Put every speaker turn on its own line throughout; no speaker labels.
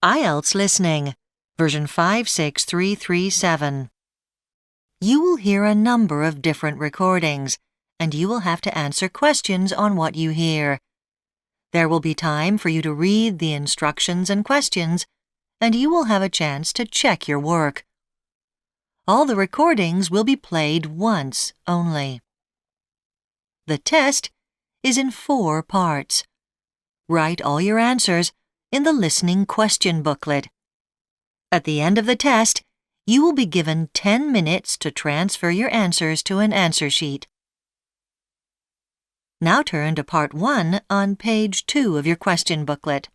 IELTS Listening, version 56337. You will hear a number of different recordings, and you will have to answer questions on what you hear. There will be time for you to read the instructions and questions, and you will have a chance to check your work. All the recordings will be played once only. The test is in 4 parts. Write all your answers in the listening question booklet. At the end of the test, you will be given 10 minutes to transfer your answers to an answer sheet. Now turn to Part 1 on page 2 of your question booklet.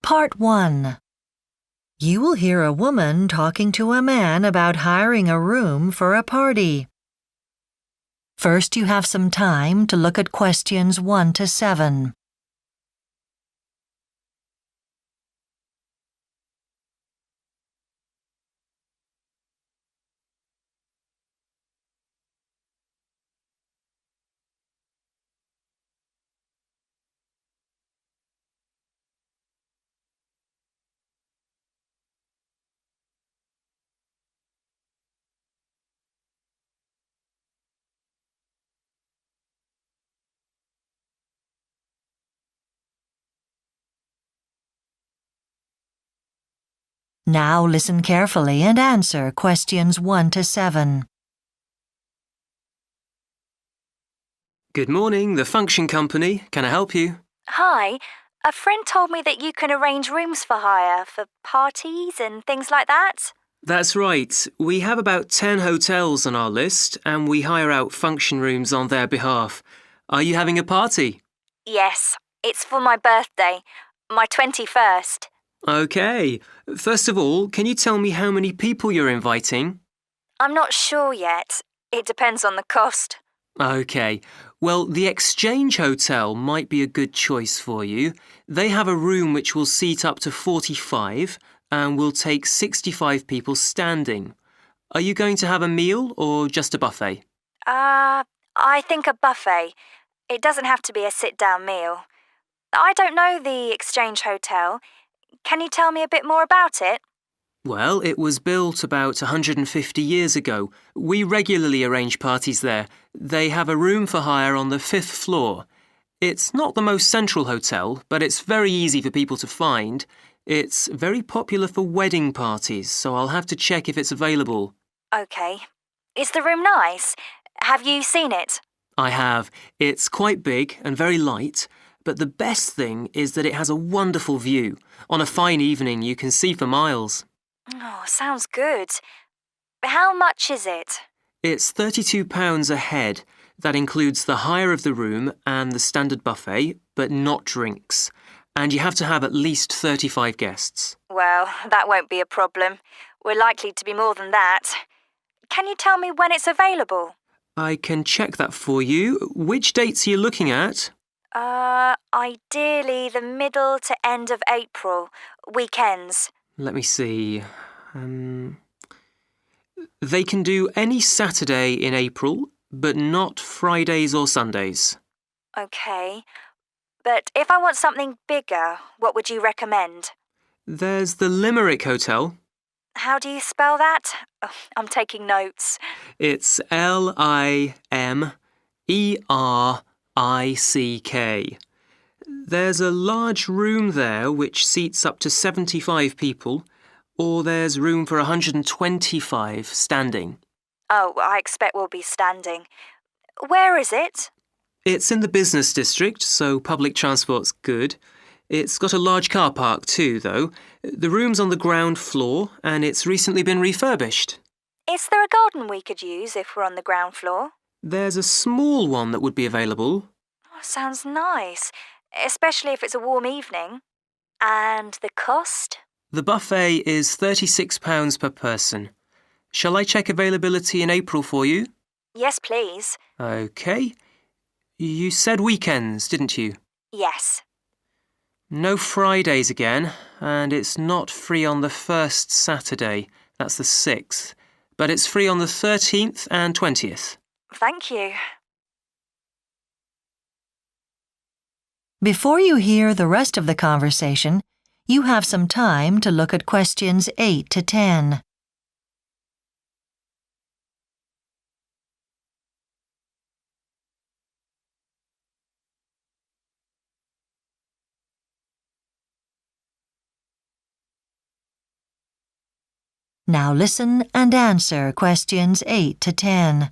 Part 1. You will hear a woman talking to a man about hiring a room for a party. First, you have some time to look at questions 1 to 7. Now listen carefully and answer questions 1 to 7.
Good morning, the Function Company. Can I help you?
Hi, a friend told me that you can arrange rooms for hire for parties and things like that.
That's right. We have about 10 hotels on our list and we hire out function rooms on their behalf. Are you having a party?
Yes, it's for my birthday, my 21st.
OK. First of all, can you tell me how many people you're inviting?
I'm not sure yet. It depends on the cost.
OK. Well, the Exchange Hotel might be a good choice for you. They have a room which will seat up to 45 and will take 65 people standing. Are you going to have a meal or just a buffet?
I think a buffet. It doesn't have to be a sit-down meal. I don't know the Exchange Hotel. Can you tell me a bit more about it?
Well, it was built about 150 years ago. We regularly arrange parties there. They have a room for hire on the 5th floor. It's not the most central hotel, but it's very easy for people to find. It's very popular for wedding parties, so I'll have to check if it's available.
OK. Is the room nice? Have you seen it?
I have. It's quite big and very light, but the best thing is that it has a wonderful view. On a fine evening, you can see for miles.
Oh, sounds good. How much is it?
It's £32 a head. That includes the hire of the room and the standard buffet, but not drinks. And you have to have at least 35 guests.
Well, that won't be a problem. We're likely to be more than that. Can you tell me when it's available?
I can check that for you. Which dates are you looking at?
Ideally the middle to end of April. Weekends.
Let me see. They can do any Saturday in April, but not Fridays or Sundays.
OK. But if I want something bigger, what would you recommend?
There's the Limerick Hotel.
How do you spell that? Oh, I'm taking notes.
It's Limerick. There's a large room there which seats up to 75 people, or there's room for 125 standing.
Oh, I expect we'll be standing. Where is it?
It's in the business district, so public transport's good. It's got a large car park too, though. The room's on the ground floor and it's recently been refurbished.
Is there a garden we could use if we're on the ground floor?
There's a small one that would be available.
Oh, sounds nice, especially if it's a warm evening. And the cost?
The buffet is £36 per person. Shall I check availability in April for you?
Yes, please.
OK. You said weekends, didn't you?
Yes.
No Fridays again, and it's not free on the first Saturday. That's the 6th. But it's free on the 13th and 20th.
Thank you.
Before you hear the rest of the conversation, you have some time to look at questions 8 to 10. Now listen and answer questions 8 to 10.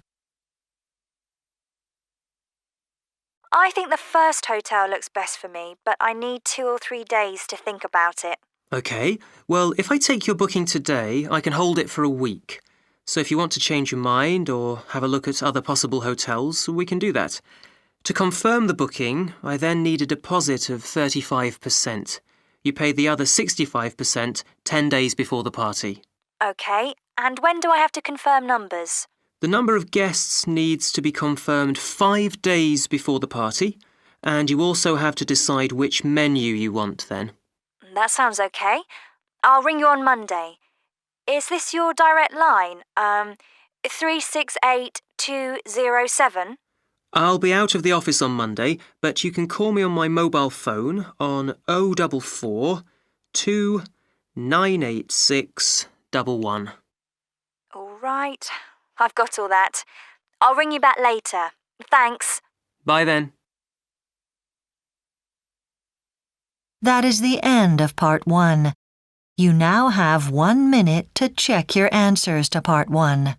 I think the first hotel looks best for me, but I need 2 or 3 days to think about it.
OK, well, if I take your booking today, I can hold it for a week. So if you want to change your mind or have a look at other possible hotels, we can do that. To confirm the booking, I then need a deposit of 35%. You pay the other 65% 10 days before the party.
OK, and when do I have to confirm numbers?
The number of guests needs to be confirmed 5 days before the party, and you also have to decide which menu you want then.
That sounds OK. I'll ring you on Monday. Is this your direct line? 368207?
I'll be out of the office on Monday, but you can call me on my mobile phone on 044 2986 11.
All right. I've got all that. I'll ring you back later. Thanks.
Bye then.
That is the end of Part 1. You now have 1 minute to check your answers to Part 1.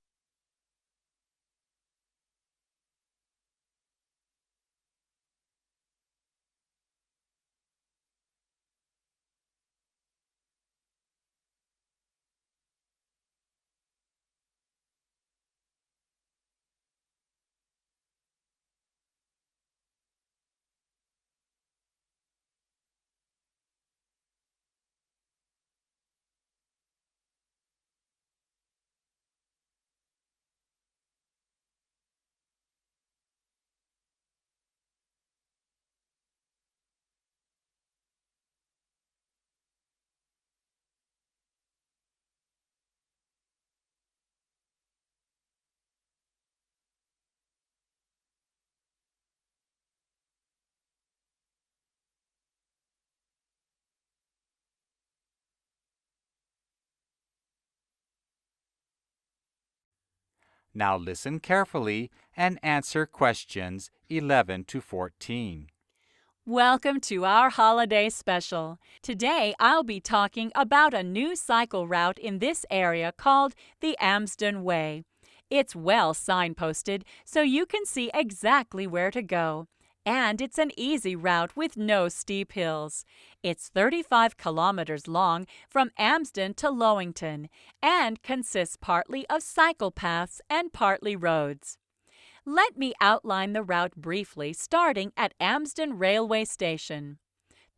Now listen carefully and answer questions 11 to 14.
Welcome to our holiday special. Today I'll be talking about a new cycle route in this area called the Amsden Way. It's well signposted so you can see exactly where to go. And it's an easy route with no steep hills. It's 35 kilometers long from Amsden to Lowington and consists partly of cycle paths and partly roads. Let me outline the route briefly, starting at Amsden Railway Station.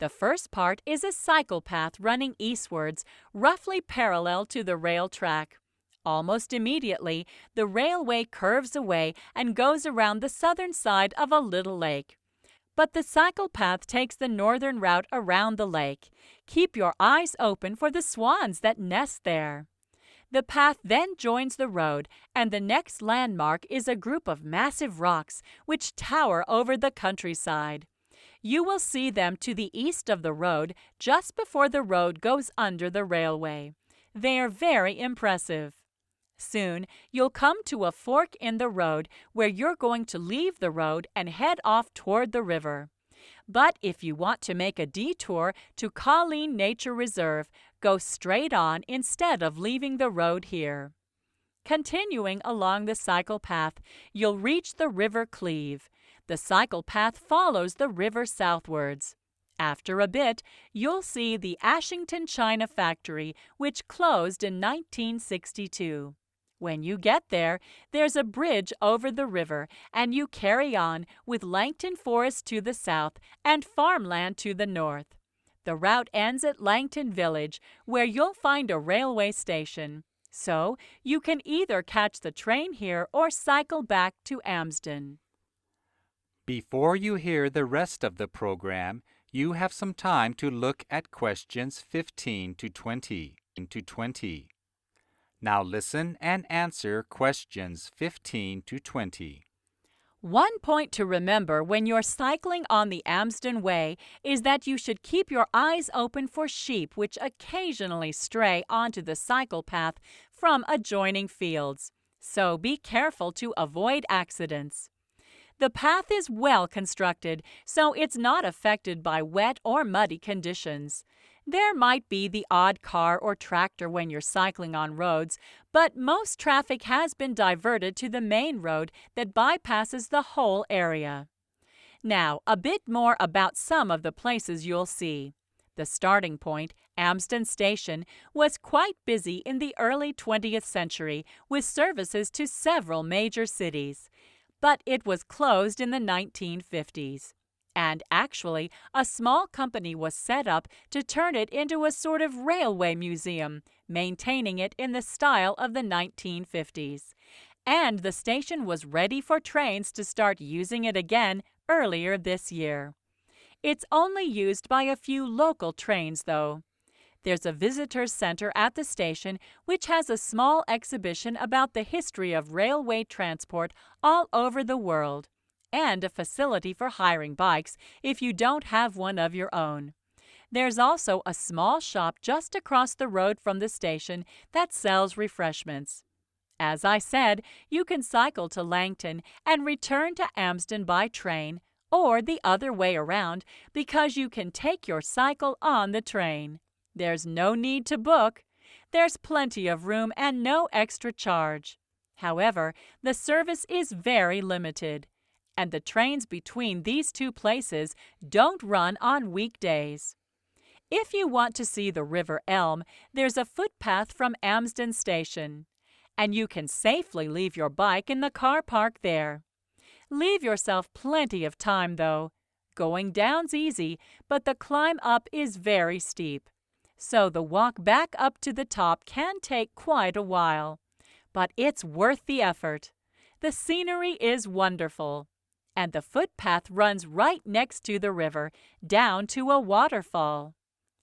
The first part is a cycle path running eastwards, roughly parallel to the rail track. Almost immediately, the railway curves away and goes around the southern side of a little lake. But the cycle path takes the northern route around the lake. Keep your eyes open for the swans that nest there. The path then joins the road, and the next landmark is a group of massive rocks which tower over the countryside. You will see them to the east of the road just before the road goes under the railway. They are very impressive. Soon, you'll come to a fork in the road where you're going to leave the road and head off toward the river. But if you want to make a detour to Colleen Nature Reserve, go straight on instead of leaving the road here. Continuing along the cycle path, you'll reach the River Cleeve. The cycle path follows the river southwards. After a bit, you'll see the Ashington China Factory, which closed in 1962. When you get there, there's a bridge over the river, and you carry on with Langton Forest to the south and farmland to the north. The route ends at Langton Village, where you'll find a railway station. So you can either catch the train here or cycle back to Amsden.
Before you hear the rest of the program, you have some time to look at questions 15 to 20. Now listen and answer questions 15 to 20.
One point to remember when you're cycling on the Amsden Way is that you should keep your eyes open for sheep which occasionally stray onto the cycle path from adjoining fields. So be careful to avoid accidents. The path is well constructed, so it's not affected by wet or muddy conditions. There might be the odd car or tractor when you're cycling on roads, but most traffic has been diverted to the main road that bypasses the whole area. Now, a bit more about some of the places you'll see. The starting point, Amsden Station, was quite busy in the early 20th century with services to several major cities. But it was closed in the 1950s. And actually, a small company was set up to turn it into a sort of railway museum, maintaining it in the style of the 1950s. And the station was ready for trains to start using it again earlier this year. It's only used by a few local trains, though. There's a visitor's center at the station which has a small exhibition about the history of railway transport all over the world, and a facility for hiring bikes if you don't have one of your own. There's also a small shop just across the road from the station that sells refreshments. As I said, you can cycle to Langton and return to Amsden by train, or the other way around, because you can take your cycle on the train. There's no need to book. There's plenty of room and no extra charge. However, the service is very limited, and the trains between these two places don't run on weekdays. If you want to see the River Elm, there's a footpath from Amsden Station, and you can safely leave your bike in the car park there. Leave yourself plenty of time, though. Going down's easy, but the climb up is very steep. So the walk back up to the top can take quite a while. But it's worth the effort. The scenery is wonderful, and the footpath runs right next to the river, down to a waterfall.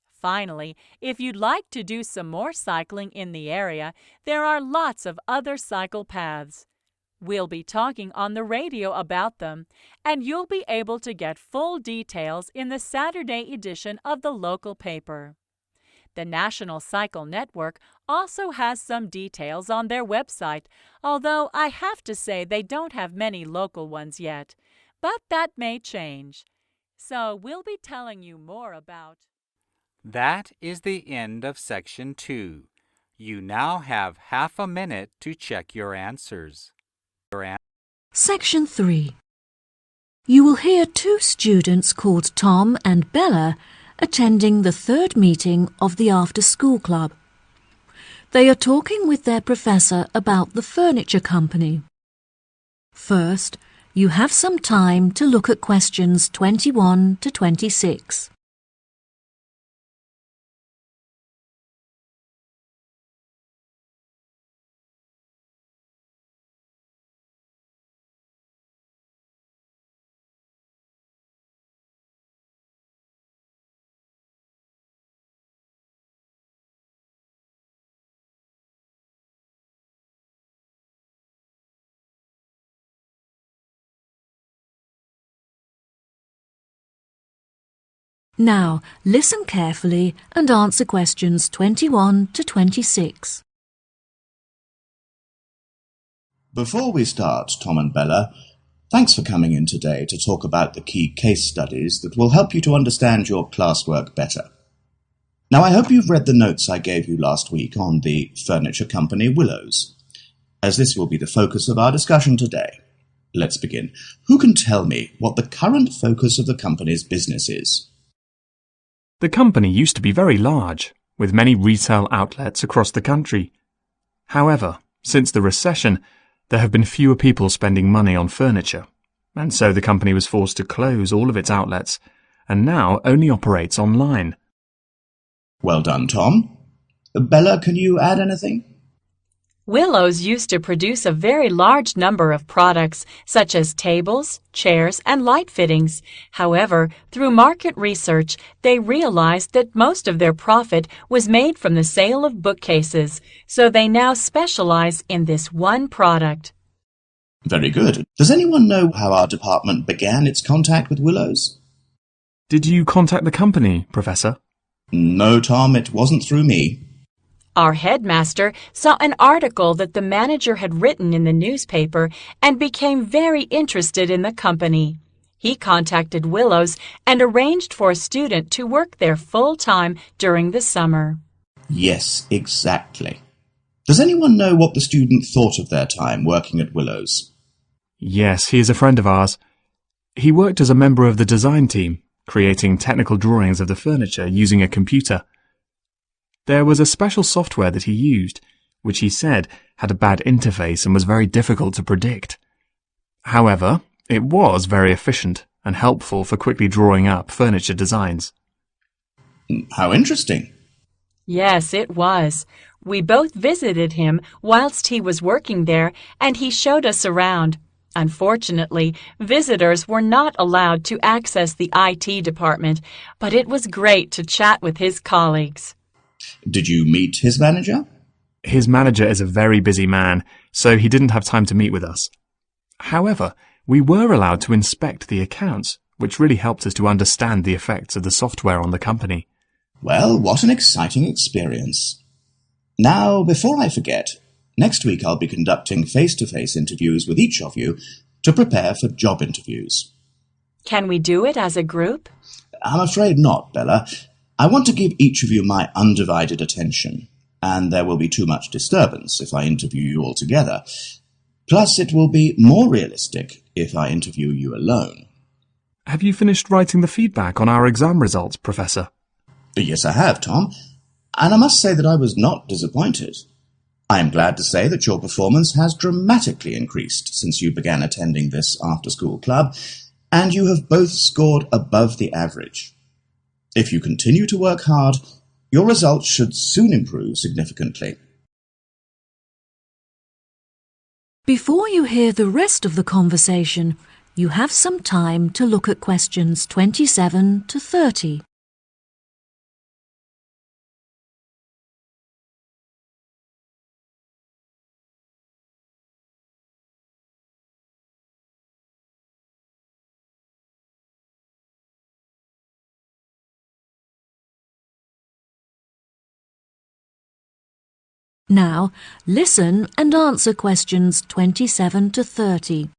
Finally, if you'd like to do some more cycling in the area, there are lots of other cycle paths. We'll be talking on the radio about them, and you'll be able to get full details in the Saturday edition of the local paper. The National Cycle Network also has some details on their website, although I have to say they don't have many local ones yet. But that may change. So we'll be telling you more about...
That is the end of Section 2. You now have half a minute to check your answers.
Section 3. You will hear two students called Tom and Bella attending the third meeting of the after-school club. They are talking with their professor about the furniture company. First, you have some time to look at questions 21 to 26. Now, listen carefully and answer questions 21 to 26.
Before we start, Tom and Bella, thanks for coming in today to talk about the key case studies that will help you to understand your classwork better. Now, I hope you've read the notes I gave you last week on the furniture company Willows, as this will be the focus of our discussion today. Let's begin. Who can tell me what the current focus of the company's business is?
The company used to be very large, with many retail outlets across the country. However, since the recession, there have been fewer people spending money on furniture, and so the company was forced to close all of its outlets, and now only operates online.
Well done, Tom. Bella, can you add anything?
Willows used to produce a very large number of products, such as tables, chairs, and light fittings. However, through market research, they realized that most of their profit was made from the sale of bookcases, so they now specialize in this one product.
Very good. Does anyone know how our department began its contact with Willows?
Did you contact the company, Professor?
No, Tom, it wasn't through me.
Our headmaster saw an article that the manager had written in the newspaper and became very interested in the company. He contacted Willows and arranged for a student to work there full-time during the summer.
Yes, exactly. Does anyone know what the student thought of their time working at Willows?
Yes, he is a friend of ours. He worked as a member of the design team, creating technical drawings of the furniture using a computer. There was a special software that he used, which he said had a bad interface and was very difficult to predict. However, it was very efficient and helpful for quickly drawing up furniture designs.
How interesting.
Yes, it was. We both visited him whilst he was working there, and he showed us around. Unfortunately, visitors were not allowed to access the IT department, but it was great to chat with his colleagues.
Did you meet his manager?
His manager is a very busy man, so he didn't have time to meet with us. However, we were allowed to inspect the accounts, which really helped us to understand the effects of the software on the company.
Well, what an exciting experience. Now, before I forget, next week I'll be conducting face-to-face interviews with each of you to prepare for job interviews.
Can we do it as a group?
I'm afraid not, Bella. I want to give each of you my undivided attention, and there will be too much disturbance if I interview you all together. Plus, it will be more realistic if I interview you alone.
Have you finished writing the feedback on our exam results, Professor?
Yes, I have, Tom, and I must say that I was not disappointed. I am glad to say that your performance has dramatically increased since you began attending this after-school club, and you have both scored above the average. If you continue to work hard, your results should soon improve significantly.
Before you hear the rest of the conversation, you have some time to look at questions 27 to 30. Now, listen and answer questions 27 to 30.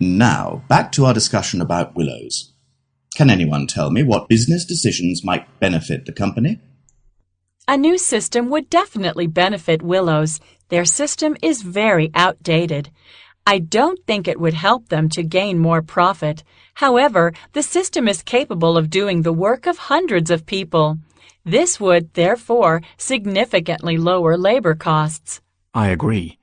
Now, back to our discussion about Willows. Can anyone tell me what business decisions might benefit the company?
A new system would definitely benefit Willows. Their system is very outdated. I don't think it would help them to gain more profit. However, the system is capable of doing the work of hundreds of people. This would, therefore, significantly lower labor costs.
I agree.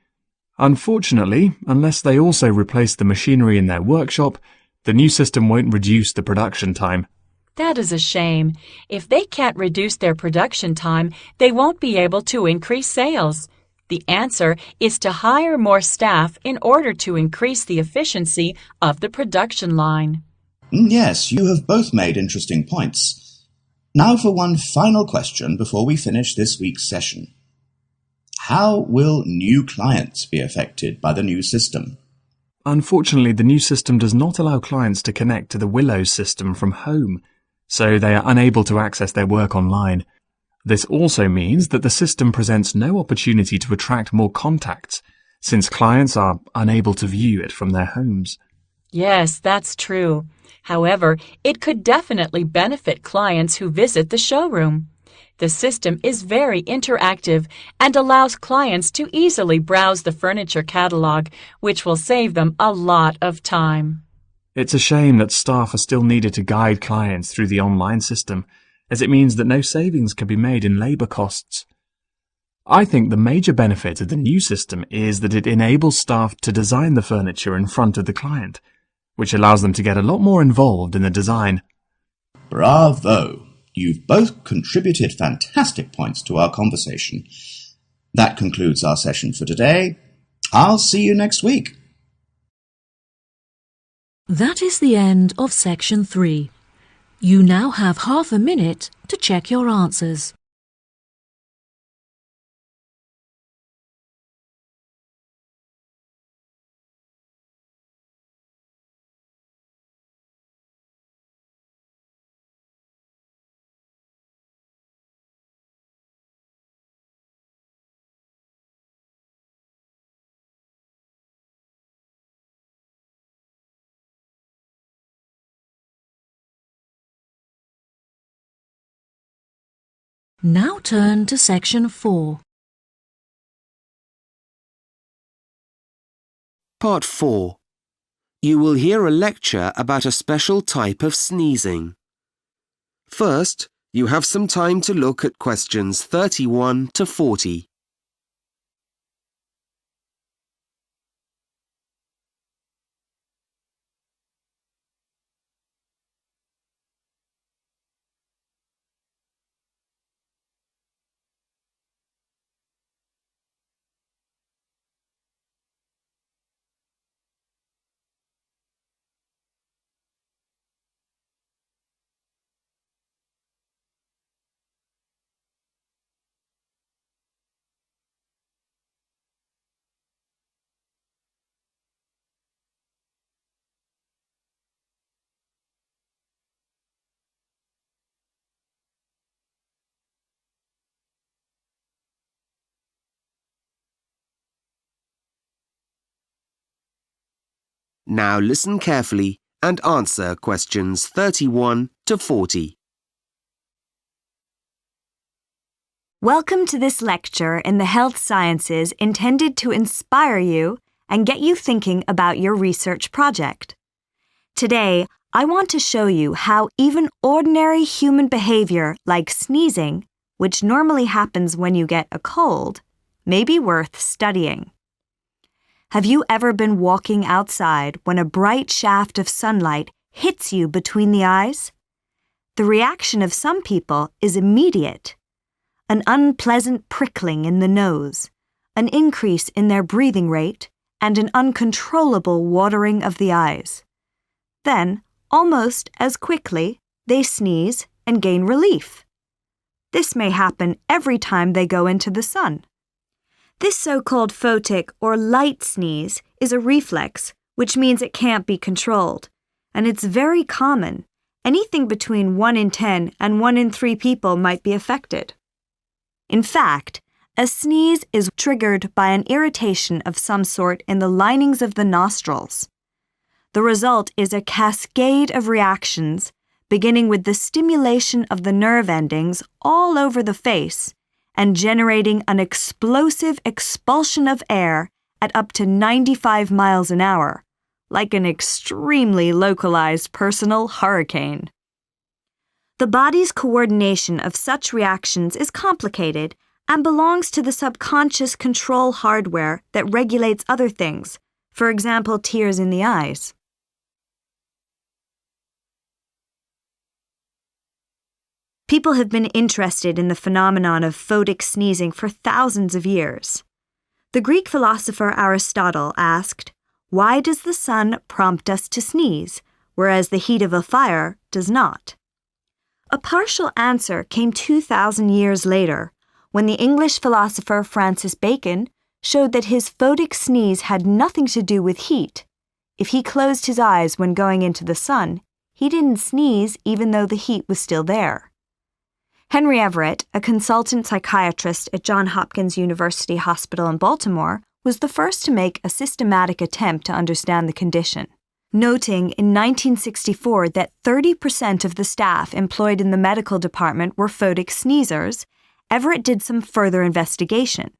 Unfortunately, unless they also replace the machinery in their workshop, the new system won't reduce the production time.
That is a shame. If they can't reduce their production time, they won't be able to increase sales. The answer is to hire more staff in order to increase the efficiency of the production line.
Yes, you have both made interesting points. Now for one final question before we finish this week's session. How will new clients be affected by the new system?
Unfortunately, the new system does not allow clients to connect to the Willows system from home, so they are unable to access their work online. This also means that the system presents no opportunity to attract more contacts, since clients are unable to view it from their homes.
Yes, that's true. However, it could definitely benefit clients who visit the showroom. The system is very interactive and allows clients to easily browse the furniture catalog, which will save them a lot of time.
It's a shame that staff are still needed to guide clients through the online system, as it means that no savings can be made in labor costs. I think the major benefit of the new system is that it enables staff to design the furniture in front of the client, which allows them to get a lot more involved in the design.
Bravo! You've both contributed fantastic points to our conversation. That concludes our session for today. I'll see you next week.
That is the end of section 3. You now have half a minute to check your answers. Now turn to section 4.
Part 4. You will hear a lecture about a special type of sneezing. First, you have some time to look at questions 31 to 40. Now listen carefully and answer questions 31 to 40.
Welcome to this lecture in the health sciences intended to inspire you and get you thinking about your research project. Today, I want to show you how even ordinary human behavior like sneezing, which normally happens when you get a cold, may be worth studying. Have you ever been walking outside when a bright shaft of sunlight hits you between the eyes? The reaction of some people is immediate. An unpleasant prickling in the nose, an increase in their breathing rate, and an uncontrollable watering of the eyes. Then, almost as quickly, they sneeze and gain relief. This may happen every time they go into the sun. This so-called photic or light sneeze is a reflex, which means it can't be controlled, and it's very common. Anything between 1 in 10 and 1 in 3 people might be affected. In fact, a sneeze is triggered by an irritation of some sort in the linings of the nostrils. The result is a cascade of reactions, beginning with the stimulation of the nerve endings all over the face, and generating an explosive expulsion of air at up to 95 miles an hour, like an extremely localized personal hurricane. The body's coordination of such reactions is complicated and belongs to the subconscious control hardware that regulates other things, for example, tears in the eyes. People have been interested in the phenomenon of photic sneezing for thousands of years. The Greek philosopher Aristotle asked, "Why does the sun prompt us to sneeze, whereas the heat of a fire does not?" A partial answer came 2,000 years later, when the English philosopher Francis Bacon showed that his photic sneeze had nothing to do with heat. If he closed his eyes when going into the sun, he didn't sneeze even though the heat was still there. Henry Everett, a consultant psychiatrist at Johns Hopkins University Hospital in Baltimore, was the first to make a systematic attempt to understand the condition. Noting in 1964 that 30% of the staff employed in the medical department were photic sneezers, Everett did some further investigation.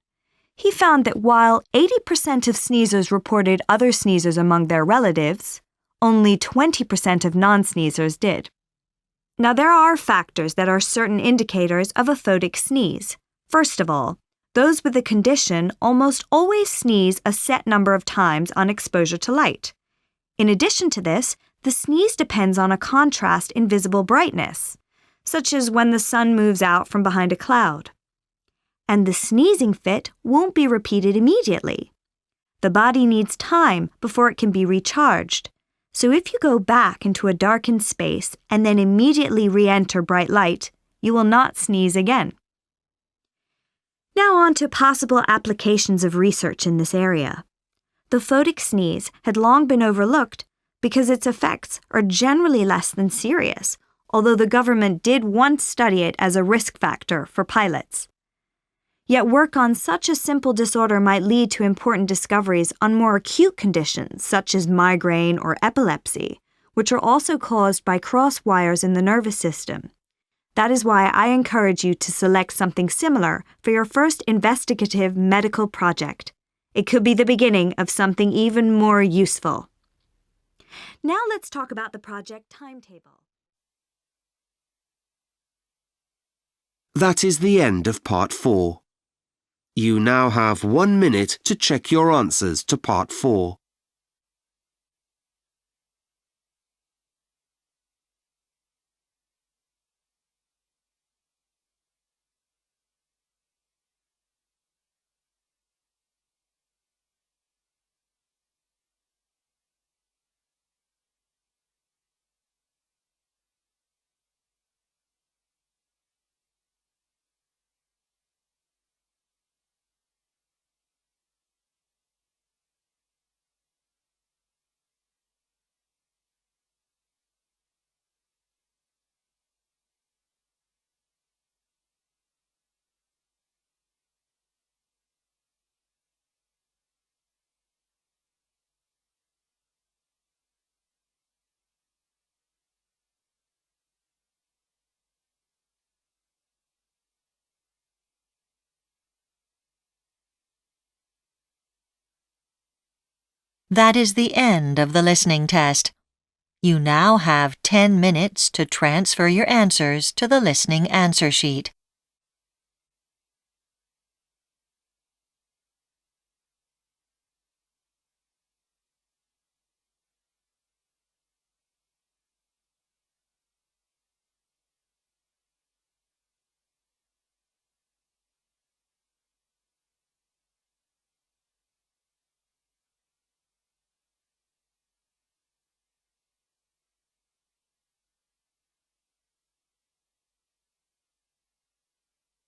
He found that while 80% of sneezers reported other sneezers among their relatives, only 20% of non-sneezers did. Now, there are factors that are certain indicators of a photic sneeze. First of all, those with the condition almost always sneeze a set number of times on exposure to light. In addition to this, the sneeze depends on a contrast in visible brightness, such as when the sun moves out from behind a cloud. And the sneezing fit won't be repeated immediately. The body needs time before it can be recharged. So if you go back into a darkened space and then immediately re-enter bright light, you will not sneeze again. Now on to possible applications of research in this area. The photic sneeze had long been overlooked because its effects are generally less than serious, although the government did once study it as a risk factor for pilots. Yet work on such a simple disorder might lead to important discoveries on more acute conditions such as migraine or epilepsy, which are also caused by cross wires in the nervous system. That is why I encourage you to select something similar for your first investigative medical project. It could be the beginning of something even more useful. Now let's talk about the project timetable.
That is the end of Part 4. You now have 1 minute to check your answers to Part 4.
That is the end of the listening test. You now have 10 minutes to transfer your answers to the listening answer sheet.